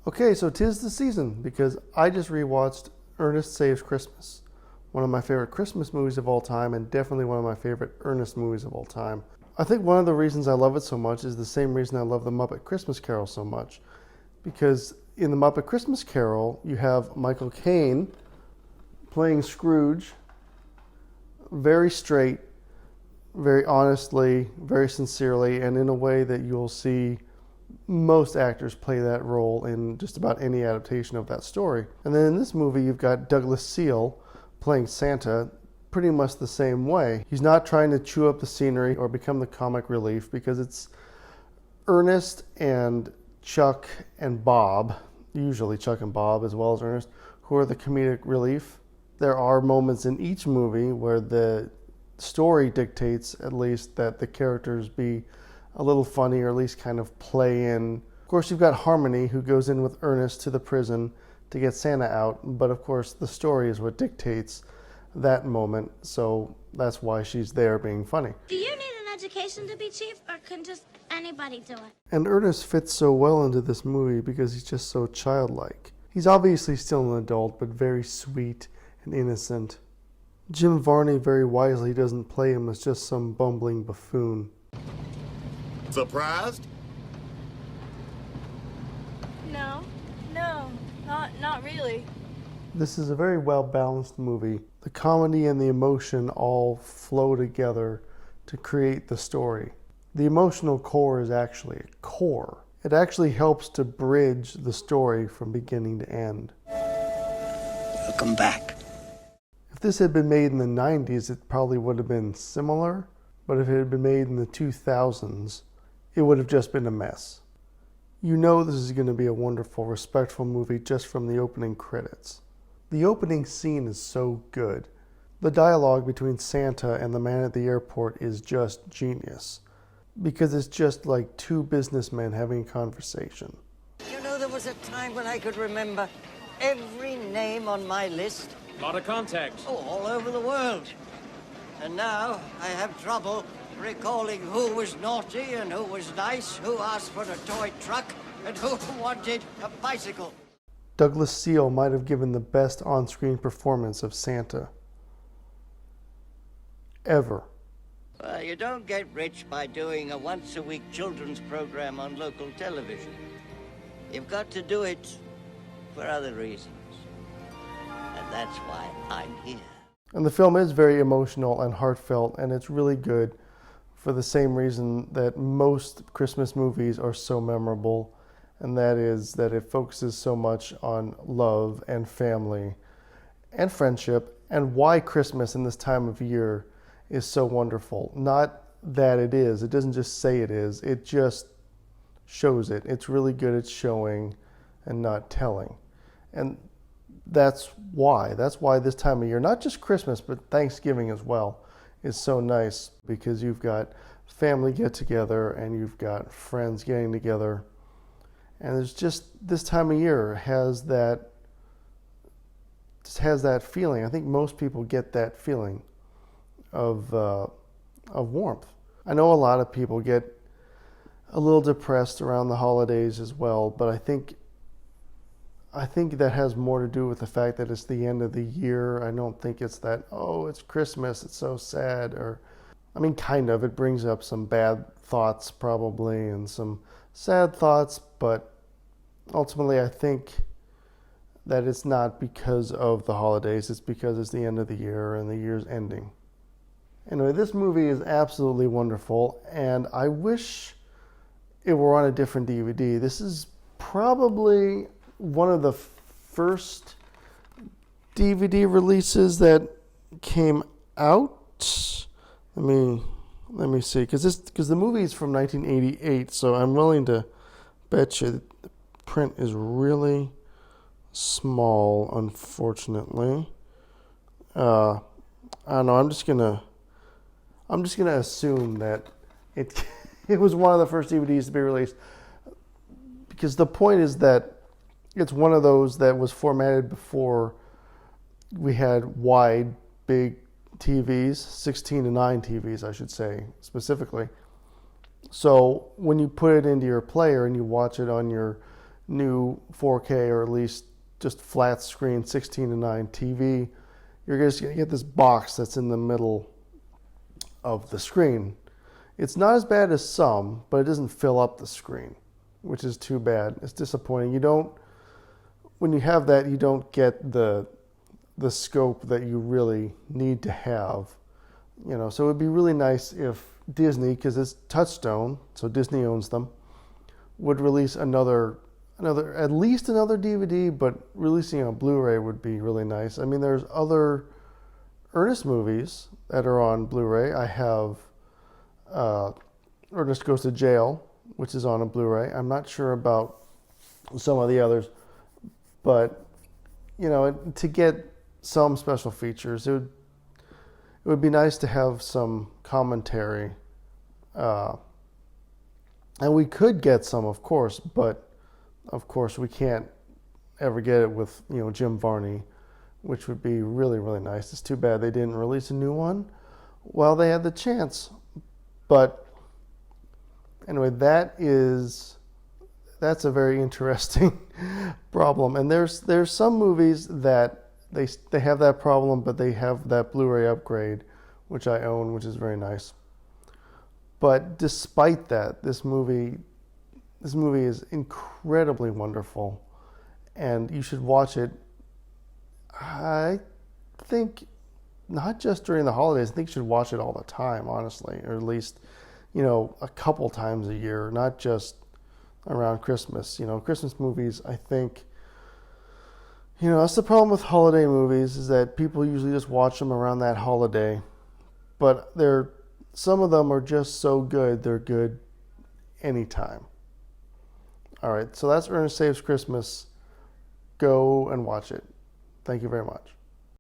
Okay, so 'tis the season because I just rewatched Ernest Saves Christmas, one of my favorite Christmas movies of all time, and definitely one of my favorite Ernest movies of all time. I think one of the reasons I love it so much is the same reason I love The Muppet Christmas Carol so much, because in The Muppet Christmas Carol, you have Michael Caine playing Scrooge very straight, very honestly, very sincerely, and in a way that you'll see most actors play that role in just about any adaptation of that story. And then in this movie, you've got Douglas Seal playing Santa pretty much the same way. He's not trying to chew up the scenery or become the comic relief because it's Ernest and Chuck and Bob, usually Chuck and Bob as well as Ernest, who are the comedic relief. There are moments in each movie where the story dictates at least that the characters be a little funny or at least kind of play in. Of course, you've got Harmony, who goes in with Ernest to the prison to get Santa out, but of course the story is what dictates that moment, so that's why she's there being funny. Do you need an education to be chief, or can just anybody do it? And Ernest fits so well into this movie because he's just so childlike. He's obviously still an adult, but very sweet and innocent. Jim Varney very wisely doesn't play him as just some bumbling buffoon. Surprised? No, not really. This is a very well-balanced movie. The comedy and the emotion all flow together to create the story. The emotional core is actually a core. It actually helps to bridge the story from beginning to end. Welcome back. If this had been made in the 90s, it probably would have been similar, but if it had been made in the 2000s, it would have just been a mess. You know this is going to be a wonderful, respectful movie just from the opening credits. The opening scene is so good. The dialogue between Santa and the man at the airport is just genius, because it's just like two businessmen having a conversation. You know, there was a time when I could remember every name on my list. A lot of contacts. Oh, all over the world. And now I have trouble recalling who was naughty and who was nice, who asked for a toy truck, and who wanted a bicycle. Douglas Seal might have given the best on-screen performance of Santa ever. Well, you don't get rich by doing a once-a-week children's program on local television. You've got to do it for other reasons. And that's why I'm here. And the film is very emotional and heartfelt, and it's really good for the same reason that most Christmas movies are so memorable, and that is that it focuses so much on love and family and friendship, and why Christmas in this time of year is so wonderful. Not that it is. It doesn't just say it is. It just shows it. It's really good at showing and not telling. And that's why this time of year, not just Christmas, but Thanksgiving as well, is so nice, because you've got family get together and you've got friends getting together. And it's just this time of year has that feeling. I think most people get that feeling of warmth. I know a lot of people get a little depressed around the holidays as well, but I think that has more to do with the fact that it's the end of the year. I don't think it's that, oh, it's Christmas, it's so sad, or, I mean, kind of. It brings up some bad thoughts probably and some sad thoughts, but ultimately I think that it's not because of the holidays. It's because it's the end of the year and the year's ending. Anyway, this movie is absolutely wonderful, and I wish it were on a different DVD. This is probably one of the first DVD releases that came out. Let me see, because the movie is from 1988, so I'm willing to bet you that the print is really small, unfortunately. I don't know. I'm just gonna assume that it was one of the first DVDs to be released, because the point is that it's one of those that was formatted before we had wide, big TVs, 16:9 TVs, I should say, specifically. So when you put it into your player and you watch it on your new 4K or at least just flat screen 16:9 TV, you're just going to get this box that's in the middle of the screen. It's not as bad as some, but it doesn't fill up the screen, which is too bad. It's disappointing. When you have that, you don't get the scope that you really need to have. So it would be really nice if Disney, because it's Touchstone, so Disney owns them, would release at least another DVD, but releasing a Blu-ray would be really nice. I mean, there's other Ernest movies that are on Blu-ray. I have Ernest Goes to Jail, which is on a Blu-ray. I'm not sure about some of the others, but to get some special features, it would be nice to have some commentary, and we could get some, of course, but of course we can't ever get it with Jim Varney, which would be really, really nice. It's too bad they didn't release a new one while they had the chance. But anyway, that's a very interesting problem. And there's some movies that they have that problem, but they have that Blu-ray upgrade, which I own, which is very nice. But despite that, this movie is incredibly wonderful, and you should watch it. I think not just during the holidays. I think you should watch it all the time, honestly, or at least a couple times a year, not just around Christmas. Christmas movies, I think, that's the problem with holiday movies, is that people usually just watch them around that holiday. But some of them are just so good, they're good anytime. All right, so that's Ernest Saves Christmas. Go and watch it. Thank you very much.